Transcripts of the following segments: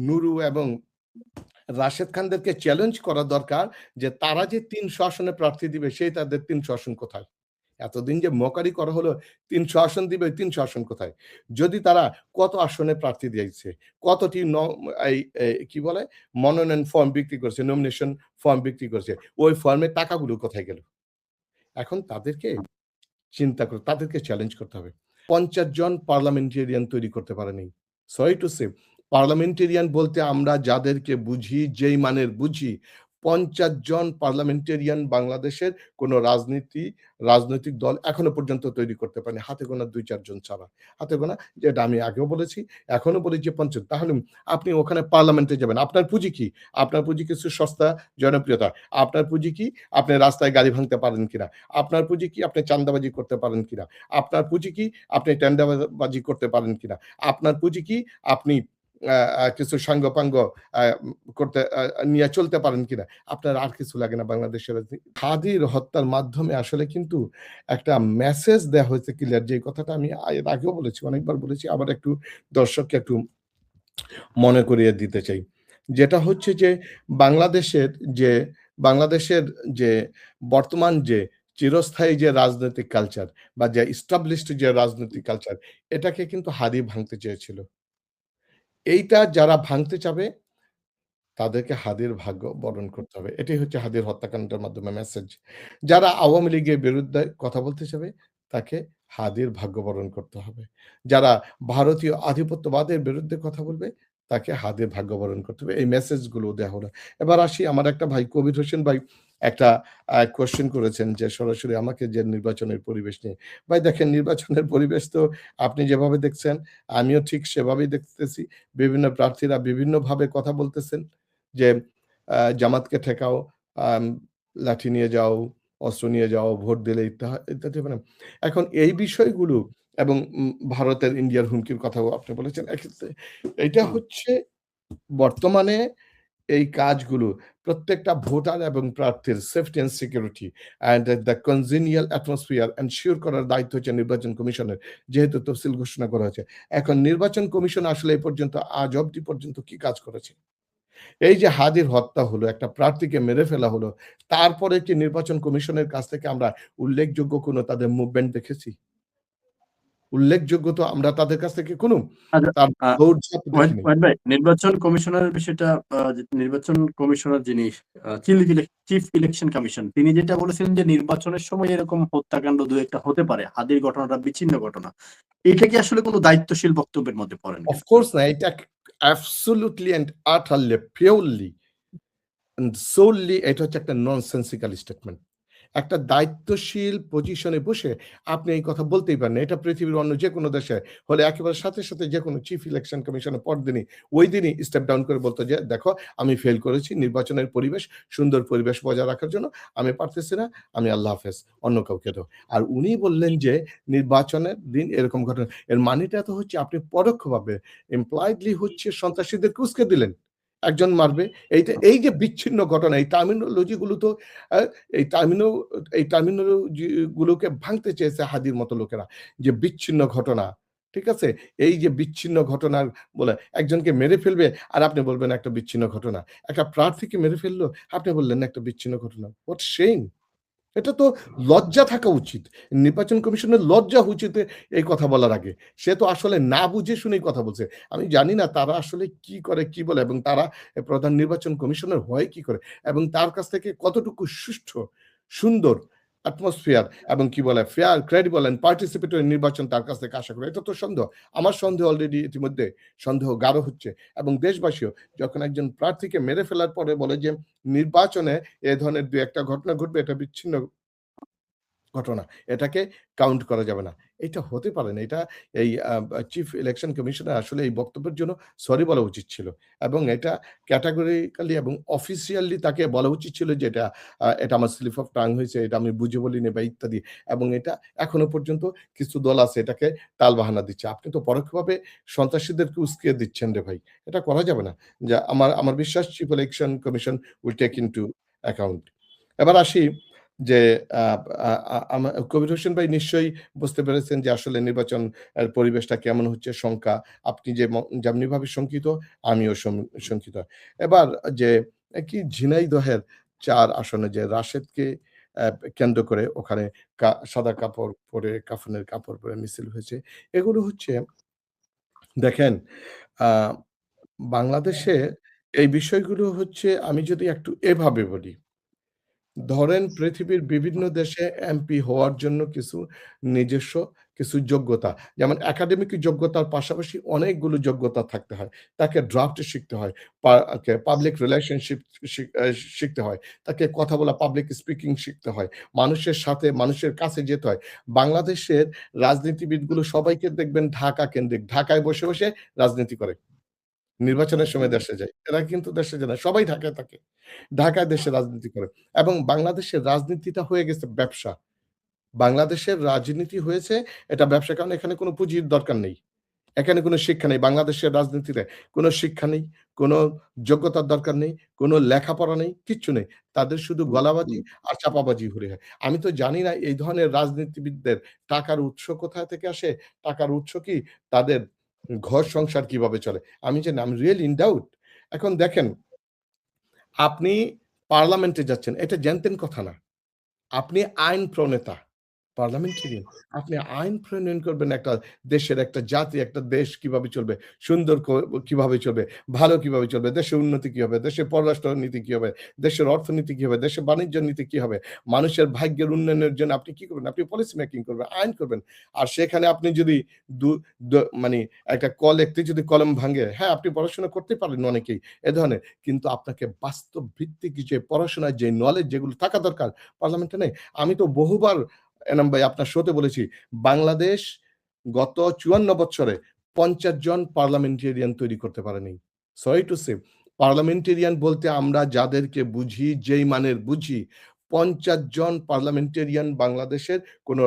নুরু এবং রাশেদ খানদেরকে চ্যালেঞ্জ করা দরকার যে তারা যে ৩০০ আসনে প্রার্থী দিবে সেই তাদের ৩০০ আসন কোথায়? এতদিন যে মকারি করা হলো ৩০০ আসন দিবে, ৩০০ আসন কোথায়? যদি তারা কত আসনে প্রার্থী দিয়েছে, কতটি এই কি বলে মনোনয়ন ফর্ম বিক্রি করেছে, নমিনেশন ফর্ম বিক্রি করেছে, ওই ফর্মের টাকাগুলো কোথায় গেল? এখন তাদেরকে চিন্তা করে তাদেরকে চ্যালেঞ্জ করতে হবে। ৫০ জন পার্লামেন্টেরিয়ান তৈরি করতে পারেনি। সরি টু সে পার্লামেন্টেরিয়ান বলতে আমরা যাদেরকে বুঝি, যেই মানের বুঝি, ৫০ জন পার্লামেন্টেরিয়ান বাংলাদেশের কোন রাজনৈতিক দল এখনো পর্যন্ত তৈরি করতে পারেনি। হাতে গোনা ২-৪ জন ছাড়া। হাতে গোনা যেটা আমি আগেও বলেছি, এখনো বলি যে ৫০। তাহলে আপনি ওখানে পার্লামেন্টে যাবেন। আপনার পুঁজি কি? আপনার পুঁজি কিছু সস্তা জনপ্রিয়তা। আপনার পুঁজি কি? আপনি রাস্তায় গাড়ি ভাঙতে পারেন কিনা? আপনার পুঁজি কি? আপনি চাঁদাবাজি করতে পারেন কিনা? আপনার পুঁজি কি? আপনি টেন্ডারবাজি করতে পারেন কিনা? আপনার পুঁজি কি? আপনি কিছু সাঙ্গপাঙ্গ করতে নিয়ে চলতে পারেন কিনা? আপনার আর কিছু লাগে না বাংলাদেশের রাজনীতি। হাদির হত্যার মাধ্যমে আসলে কিন্তু একটা মেসেজ দেয়া হয়েছে ক্লিয়ার, যে কথাটা আমি এর আগেও বলেছি, অনেকবার বলেছি। আবার একটু দর্শককে একটু মনে করিয়ে দিতে চাই। যেটা হচ্ছে যে বাংলাদেশের যে বাংলাদেশের যে বর্তমান যে চিরস্থায়ী যে রাজনৈতিক কালচার বা যে এস্টাবলিশড যে রাজনৈতিক কালচার, এটাকে কিন্তু হাদি ভাঙতে চেয়েছিল। এইটা যারা ভাঙতে চাবে তাদেরকে হাদির ভাগ্য বরণ করতে হবে। এটাই হচ্ছে হাদির হত্যাকাণ্ডের মাধ্যমে মেসেজ। যারা আওয়ামী লীগের বিরুদ্ধে কথা বলতে চাবে তাকে হাদির ভাগ্য বরণ করতে হবে। যারা ভারতীয় আধিপত্যবাদের বিরুদ্ধে কথা বলবে তাকে হাদির ভাগ্য বরণ করতে হবে। এই মেসেজগুলো দেয়া হলো। এবার আসি, আমার একটা ভাই কবির হোসেন ভাই একটা কোয়েশ্চেন করেছেন যে সরাসরি আমাকে, যে নির্বাচনের পরিবেশ নিয়ে। ভাই দেখেন, নির্বাচনের পরিবেশ তো আপনি যেভাবে দেখছেন আমিও ঠিক সেভাবেই দেখতেছি। বিভিন্ন প্রার্থীরা বিভিন্নভাবে কথা বলতেছেন যে জামাতকে ঠেকাও, আম লাঠি নিয়ে যাও, অস্ত্র নিয়ে যাও, ভোট দিলে ইত্যাদি মানে এখন এই বিষয়গুলো এবং ভারতের ইন্ডিয়ার হুমকির কথাও আপনি বলেছেন। এক্ষেত্রে এইটা হচ্ছে বর্তমানে এই কাজগুলো প্রত্যেকটা ভোটার এবং প্রার্থীর safety and security and the কনজিনিয়াল atmosphere ensure করার দায়িত্ব হচ্ছে নির্বাচন কমিশনের, যেহেতু তফসিল ঘোষণা করা হয়েছে। এখন নির্বাচন কমিশন আসলে এই পর্যন্ত, আজ অবধি পর্যন্ত কি কাজ করেছে? এই যে হাদির হত্যা হলো, একটা প্রার্থীকে মেরে ফেলা হলো, তারপরে কি নির্বাচন কমিশনের কাছ থেকে আমরা উল্লেখযোগ্য কোনো তাদের মুভমেন্ট দেখেছি? উল্লেখযোগ্য তো আমরা তাদের কাছ থেকে কোনো আচ্ছা, তার দৌড়ঝাঁপ দেখিনি। ওয়াহিদ ভাই, নির্বাচন কমিশনের বিষয়টা, নির্বাচন কমিশনার যিনি চিফ ইলেকশন কমিশন, তিনি যেটা বলেছিলেন যে নির্বাচনের সময় এরকম হত্যাকাণ্ড দু একটা হতে পারে, হাদির ঘটনাটা বিচ্ছিন্ন ঘটনা। এটা কি আসলে কোনো দায়িত্বশীল বক্তব্যের মধ্যে পড়ে অফ নাকি? কোর্স না, এটা absolutely and utterly purely and solely এটা হচ্ছে একটা ননসেন্সিক্যাল স্টেটমেন্ট। একটা দায়িত্বশীল পজিশনে বসে আপনি এই কথা বলতেই পারেন না। এটা পৃথিবীর অন্য যেকোনো দেশে হলে একেবারে সাথে, সাথে যেকোনো চিফ ইলেকশন কমিশনের পরদিনই ওই দিনই স্টেপ ডাউন করে বলত যে, "দেখো আমি ফেল করেছি। নির্বাচনের পরিবেশ, সুন্দর পরিবেশ বজায় রাখার জন্য আমি পারতেছি না। আমি আল্লাহ হাফেজ। অন্য কাউকে দাও।" আর উনি বললেন যে নির্বাচনের দিন এরকম ঘটনা। এর মানেটা তো হচ্ছে আপনি পরোক্ষভাবে ইমপ্লয়েডলি হচ্ছে সন্ত্রাসীদেরকে উস্কে দিলেন। একজন মারবে। এই যে বিচ্ছিন্ন ঘটনা, এই টার্মিনোলজি গুলো তো আ এই টার্মিনো এই টার্মিনোলজি গুলোকে ভাঙতে চেয়েছে হাদির মতো লোকেরা। যে বিচ্ছিন্ন ঘটনা। ঠিক আছে? এই যে বিচ্ছিন্ন ঘটনার বলে একজনকে মেরে ফেলবে আর আপনি বলবেন একটা বিচ্ছিন্ন ঘটনা। একটা প্রার্থীকে মেরে ফেললো, আপনি বললেন একটা বিচ্ছিন্ন ঘটনা। What same! এটা তো লজ্জা থাকা উচিত। নির্বাচন কমিশনের লজ্জা উচিত এই কথা বলার আগে। সে তো আসলে না বুঝে শুনেই কথা বলছে। আমি জানি না তারা আসলে কি করে, কি বলে এবং তারা প্রধান নির্বাচন কমিশনার হয় কি করে? এবং তার কাছ থেকে কতটুকু সুষ্ঠু, সুন্দর অ্যাটমসফিয়ার এবং কি বলে ফেয়ার, ক্রেডিবল অ্যান্ড পার্টিসিপেটরি নির্বাচন তার কাছ থেকে আশা করি। এটা তো সন্দেহ। আমার সন্দেহ অলরেডি ইতিমধ্যে সন্দেহ গাঢ় হচ্ছে এবং দেশবাসীও যখন একজন প্রার্থীকে মেরে ফেলার পরে বলে যে নির্বাচনে এ ধরনের ২-১ টা ঘটনা ঘটবে, এটা বিচ্ছিন্ন ঘটনা। এটাকে কাউন্ট করা যাবে না। এটা হতে পারে না। এটা এই চিফ ইলেকশন কমিশনার আসলে এই বক্তব্যের জন্য সরি বলা উচিত ছিল। এবং এটা ক্যাটেগরিক্যালি এবং অফিসিয়ালি তাকে বলা উচিত ছিল যে এটা আমার স্লিপ অফ টাং হয়েছে, এটা আমি বুঝে বলিনি বা ইত্যাদি। এবং এটা এখনো পর্যন্ত কিছু দল আছে এটাকে টালবাহানা দিচ্ছে। আপনি তো পরোক্ষভাবে সন্ত্রাসীদেরকে উস্কিয়ে দিচ্ছেন রে ভাই। এটা করা যাবে না। আমার বিশ্বাস chief election commission will take into account. এবার আসি যে আ আ আ আমা কবির হোসেন ভাই নিশ্চয়ই বুঝতে পেরেছেন যে আসলে নির্বাচন পরিবেশটা কেমন হচ্ছে, শঙ্কা। আপনি যেমনিভাবে শঙ্কিত, আমিও শঙ্কিত। এবার যে কি ঝিনাইদহের ৪ আসনে যে রাশেদকে অ্যা কেন্দ্র করে ওখানে সাদা কাপড় পরে, কাফনের কাপড় পরে মিছিল হয়েছে। এগুলো হচ্ছে দেখেন আ বাংলাদেশে এই বিষয়গুলো হচ্ছে আমি যদি একটু এভাবে বলি ধরেন পৃথিবীর বিভিন্ন দেশে এমপি হওয়ার জন্য নিজস্ব কিছু যোগ্যতা। যেমন একাডেমিক যোগ্যতার পাশাপাশি অনেকগুলো যোগ্যতা থাকতে হয়। তাকে ড্রাফট শিখতে হয়। পাবলিক রিলেশনশিপ শিখতে হয়। তাকে কথা বলা পাবলিক স্পিকিং শিখতে হয়। মানুষের সাথে মানুষের কাছে যেতে হয়। বাংলাদেশের রাজনীতিবিদগুলো সবাইকে দেখবেন ঢাকা কেন্দ্রিক। ঢাকায় বসে, বসে রাজনীতি করে। নির্বাচনের সময় দেশে যায়। এরা কিন্তু দেশে যায় না। সবাই ঢাকায় থাকে। ঢাকায় দেশে রাজনীতি করে এবং বাংলাদেশের রাজনীতিটা হয়ে গেছে ব্যবসা। বাংলাদেশের রাজনীতি হয়েছে এটা ব্যবসা কারণ এখানে কোন পুঁজির দরকার নেই। এখানে কোন শিক্ষা নেই। বাংলাদেশের রাজনীতিতে কোন শিক্ষা নেই, কোন যোগ্যতার দরকার নেই, কোন লেখাপড়া নেই, কিচ্ছু নেই। তাদের শুধু গলাবাজি আর চাপাবাজি হলে হয়। আমি তো জানি না এই ধরনের রাজনীতিবিদদের টাকার উৎস কোথা থেকে আসে? টাকার উৎস কি? তাদের ঘর সংসার কিভাবে চলে? আমি জানি I'm really in doubt এখন দেখেন আপনি পার্লামেন্টে যাচ্ছেন। এটা জ্যানতেন কথা না। আপনি আইন প্রণেতা, পার্লামেন্টেরিয়ান। আপনি আইন প্রণয়ন করবেন একটা দেশের, একটা জাতি, একটা দেশ কিভাবে চলবে, সুন্দর কিভাবে চলবে, ভালো কিভাবে চলবে, দেশের উন্নতি কি হবে, দেশের পররাষ্ট্র নীতি কি হবে, দেশের অর্থনীতি কি হবে, দেশের বাণিজ্য নীতি কি হবে, মানুষের ভাগ্যের উন্নয়নের জন্য আপনি কি করবেন? আপনি পলিসি মেকিং করবেন, আইন করবেন। আর সেখানে আপনি যদি দু দ মানে একটা লিখতে যদি কলম ভাঙে, হ্যাঁ, আপনি পড়াশোনা করতে পারেন অনেকেই এ ধরনের। কিন্তু আপনাকে বাস্তব ভিত্তিক যে পড়াশোনার যে নলেজ যেগুলো থাকা দরকার পার্লামেন্টে নেই। আমি তো বহুবার এনাম ভাই আপনার শোতে বলেছি, বাংলাদেশ গত ৫৪ বৎসরে ৫০ জন পার্লামেন্টেরিয়ান তৈরি করতে পারেনি। সরি টু সে পার্লামেন্টেরিয়ান বলতে আমরা যাদেরকে বুঝি, যেই মানের বুঝি, ৫০ জন পার্লামেন্টেরিয়ান বাংলাদেশের কোন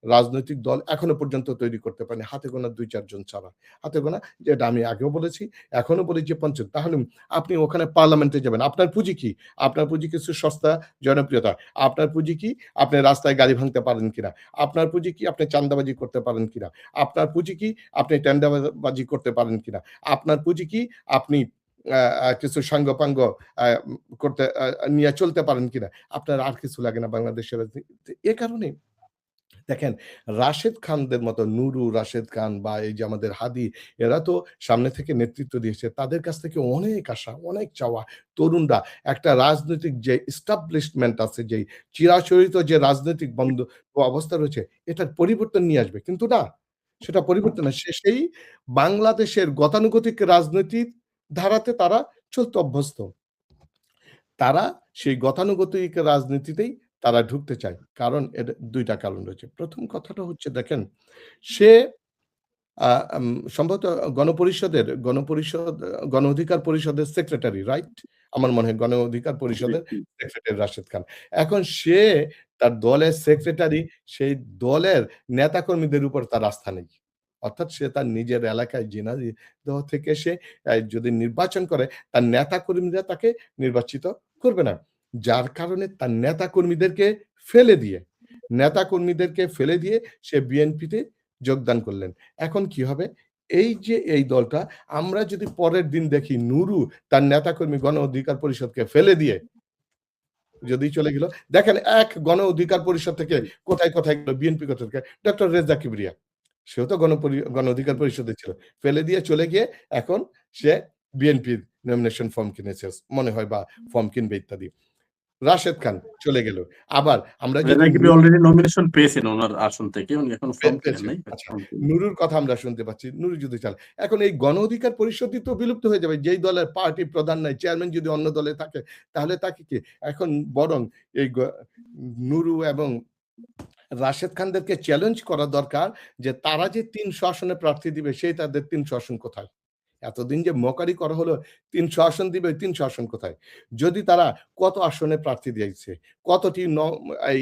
রাজনৈতিক দল এখনো পর্যন্ত তৈরি করতে পারেনি। হাতে গোনা ২-৪ জন ছাড়া। হাতে গোনা যেটা আমি আগেও বলেছি, এখনো বলি যে ৫০ তাহলে আপনি ওখানে পার্লামেন্টে যাবেন। আপনার পুঁজি কি? আপনার পুঁজি কিছু সস্তা জনপ্রিয়তা। আপনার পুঁজি কি? আপনি রাস্তায় গাড়ি ভাঙতে পারেন কিনা? আপনার পুঁজি কি? আপনি চাঁদাবাজি করতে পারেন কিনা? আপনার পুঁজি কি? আপনি টেন্ডারবাজি করতে পারেন কিনা? আপনার পুঁজি কি? আপনি আ আ কিছু সাঙ্গপাঙ্গ আ করতে নিয়ে চলতে পারেন কিনা? আপনার আর কিছু লাগে না বাংলাদেশের রাজনীতিতে। এ কারণে দেখেন রাশেদ খানদের মতো নুরু, রাশেদ খান বা এই যে আমাদের হাদী এরা তো সামনে থেকে নেতৃত্ব দিয়েছে। তাদের কাছ থেকে অনেক আশা, অনেক চাওয়া। তরুণরা একটা রাজনৈতিক যে এস্টাবলিশমেন্ট আছে যেই চিরাচরিত যে রাজনৈতিক অবস্থা রয়েছে এটার পরিবর্তন নিয়ে আসবে। কিন্তু না, সেটা পরিবর্তন না। সেই বাংলাদেশের গতানুগতিক রাজনৈতিক ধারাতে তারা চলতে অভ্যস্ত। তারা সেই গতানুগতিক রাজনীতিতেই তারা ঢুকতে চায়। কারণ এর ২ টা কারণ রয়েছে। ১ম কথাটা হচ্ছে দেখেন, সে আ আম সম্ভবত গণ অধিকার পরিষদের সেক্রেটারি, রাইট? আমার মনে হয় গণ অধিকার পরিষদের সেক্রেটারি রাশেদ খান। এখন সে তার দলের সেক্রেটারি, সেই দলের নেতাকর্মীদের উপর তার আস্থা নেই। অর্থাৎ সে তার নিজের এলাকায় ঝিনাইদহ থেকে সে যদি নির্বাচন করে, তার নেতাকর্মীরা তাকে নির্বাচিত করবে না। যার কারণে তার নেতাকর্মীদেরকে ফেলে দিয়ে সে বিএনপিতে যোগদান করলেন। এখন কি হবে? এই যে এই দলটা আমরা যদি পরের দিন দেখি নুরু তার নেতাকর্মী গণ অধিকার পরিষদকে ফেলে দিয়ে যদি চলে গেল, দেখেন এক গণ অধিকার পরিষদ থেকে কোথায় গেল বিএনপি কোথায় থেকে ডক্টর রেজ্জা কিবরিয়া। সেও তো গণ অধিকার পরিষদে ছিল। ফেলে দিয়ে চলে গিয়ে এখন সে বিএনপির নমিনেশন ফর্ম কিনেছে মনে হয় বা ফর্ম কিনবে ইত্যাদি। রাশেদ খান চলে গেল। আবার আমরা যদি নাকি অলরেডি নমিনেশন পেয়েছেন ওনার আসন থেকে। উনি এখনো ফর্ম কেনেন পেয়েছে। নাই। আচ্ছা, নুরুর কথা আমরা শুনতে পাচ্ছি। নুরু যদি চায়। এখন এই গণ অধিকার পরিষদই তো বিলুপ্ত হয়ে যাবে। যেই দলের পার্টি প্রধান নাই, চেয়ারম্যান যদি অন্য দলে থাকে, তাহলে তাকে কি? এখন বরং এই নুরু এবং রাশেদ খানদেরকে চ্যালেঞ্জ করা দরকার যে তারা যে ৩০০ আসনে প্রার্থী দিবে সেই তাদের ৩০০ আসন কোথায়? এতদিন যে মকারি করা হলো ৩০০ আসন দিবে, ৩০০ আসন কোথায়? যদি তারা কত আসনে প্রার্থী দিয়েছে, কতটি এই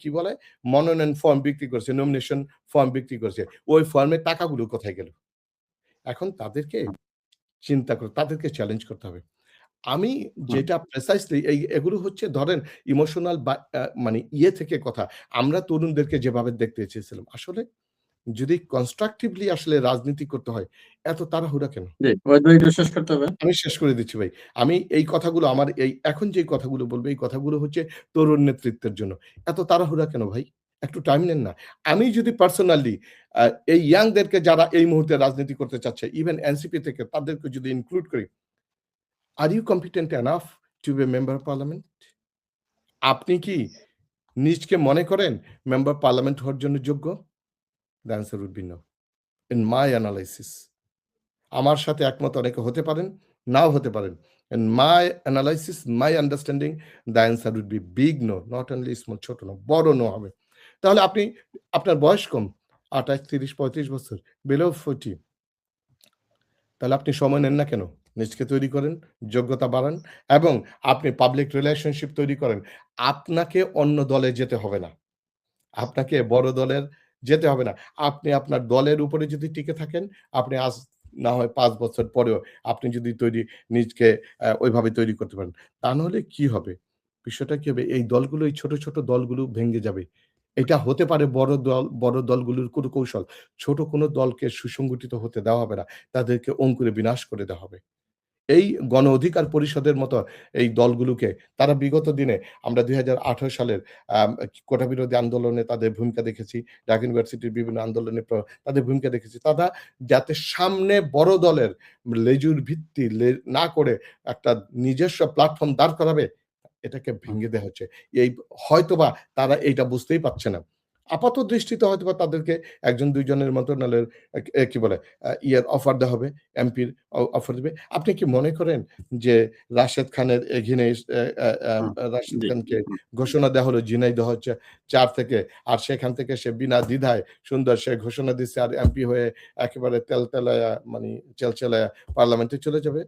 কি বলে? মনোনয়ন ফর্ম বিক্রি করেছে, নমিনেশন ফর্ম বিক্রি করেছে। ওই ফর্মের টাকাগুলো কোথায় গেল? এখন তাদেরকে চিন্তা করে তাদেরকে চ্যালেঞ্জ করতে হবে। আমি হুম, যেটা প্রিসাইসলি এগুলো হচ্ছে ধরেন ইমোশনাল বা মানে থেকে কথা। আমরা তরুণদেরকে যেভাবে দেখতে চেয়েছিলাম। আসলে যদি কনস্ট্রাকটিভলি আসলে রাজনীতি করতে হয়, এত তাড়াহুড়া কেন? জি, ওয়েদভাই একটু শেষ করতে হবে। আমি শেষ করে দিচ্ছি ভাই। আমি এই কথাগুলো আমার এখন যে কথাগুলো বলব, এই কথাগুলো হচ্ছে তরুণ নেতৃত্বের জন্য। এত তাড়াহুড়া কেন ভাই? একটু টাইম নেন না। আমি যদি পার্সোনালি আ এই ইয়াংদেরকে যারা এই মুহূর্তে রাজনীতি করতে চাচ্ছে, ইভেন এনসিপি থেকে তাদেরকে যদি ইনক্লুড করি, are you competent enough to be member of parliament? আপনি কি নিজকে মনে করেন মেম্বার পার্লামেন্ট হওয়ার জন্য যোগ্য? The answer would be no. In my analysis. আমার সাথে একমত অনেকে হতে পারেন, নাও হতে পারেন। In my analysis, my understanding, the answer would be big no, not only small, ছোট না, বড় no হবে। তাহলে আপনি আপনার বয়স কম, ২৮, ৩০, ৩৫ বছর, below 40 তাহলে আপনি সময় নেন না কেন? নিজকে তৈরি করেন, যোগ্যতা বাড়ান এবং আপনি পাবলিক রিলেশনশিপ তৈরি করেন। আপনাকে অন্য দলে যেতে হবে না। আপনাকে বড় দলের যেতে হবে না। আপনি আপনার দলের উপরে যদি টিকে থাকেন, আপনি আজ না হয় ৫ বছর পরেও আপনি যদি নিজকে ওইভাবে তৈরি করতে পারেন। তা নাহলে কি হবে? বিষয়টা কি হবে? এই দলগুলো, এই ছোট, ছোট দলগুলো ভেঙে যাবে। এটা হতে পারে বড় দলগুলোর কৌশল। ছোট কোনো দলকে সুসংগঠিত হতে দেওয়া হবে না। তাদেরকে অঙ্কুরে বিনাশ করে দেওয়া হবে। এই গণ অধিকার পরিষদের মতো এই দলগুলোকে তারা বিগত দিনে আমরা ২০১৮ সালের কোটা বিরোধী আন্দোলনে তাদের ভূমিকা দেখেছি। ঢাকা ইউনিভার্সিটির বিভিন্ন আন্দোলনে তাদের ভূমিকা দেখেছি। তারা যাতে সামনে বড় দলের লেজুর ভিত্তি না করে একটা নিজস্ব প্ল্যাটফর্ম দাঁড় করাবে, এটাকে হুম, ভেঙে দেয়া হচ্ছে। এই হয়তোবা তারা এইটা বুঝতেই পারছে না। আপাত দৃষ্টিতে হয়তোবা তাদেরকে ১ জন ২ জনের মন্ত্রণালয়ের কি বলে ইয়ের অফার দেওয়া হবে, এমপির অফার দিবে। আপনি কি মনে করেন যে রাশেদ খানের এগেইনস্ট হুম, রাশেদ জি, খানকে হুম, ঘোষণা দেওয়া হলো ঝিনাইদহ হচ্ছে ৪ থেকে। আর সেখান থেকে সে বিনা দ্বিধায় সুন্দর সে ঘোষণা দিচ্ছে আর এমপি হয়ে একেবারে তেলতেলায়া মানি চেলচেলায়া পার্লামেন্টে চলে যাবে।